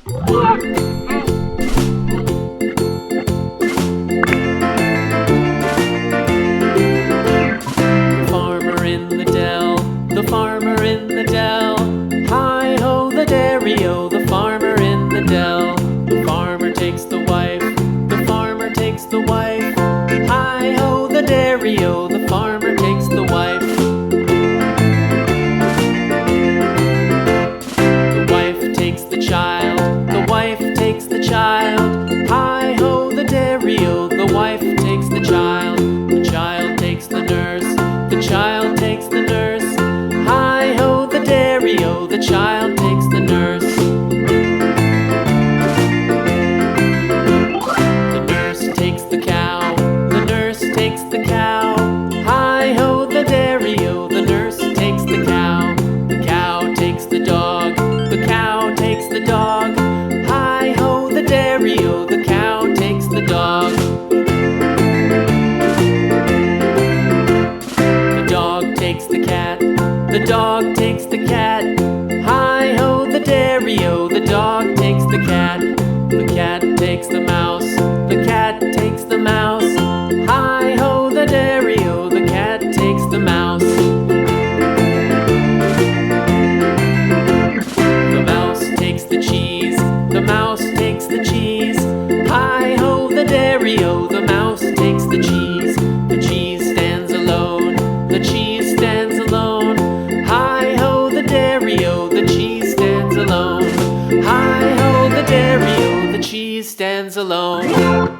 Farmer in the dell, the farmer in the dell. Hi-ho the dairy-o, the farmer in the dell. The farmer takes the wife, the farmer takes the wife. Hi-ho the dairy-o, the farmer takes the wife. The wife takes the child, the wife takes the child. Hi-ho the dairy-o, the wife takes the child. The child takes the nurse, the child takes the nurse. Hi-ho the dairy-o, the child takes the nurse. The nurse takes the cow, the nurse takes the cow. Hi-ho the dairy-o, the nurse takes the cow. The cow takes the dog, the cow takes the dog. Hi-ho the dairy-o, the cow takes the dog. The dog takes the cat, the dog takes the cat. Hi-ho the dairy-o, the dog takes the cat. The cat takes the mouse, the cat takes the mouse. Hi-ho the dairy-o, the cat takes the mouse. The mouse takes the cheese, the mouse takes the cheese. Hi-ho the dairy-o, the mouse takes the cheese. The cheese stands alone, the cheese stands alone. Hi-ho the dairy-o, the cheese stands alone. Hi-ho the dairy-o, the cheese stands alone.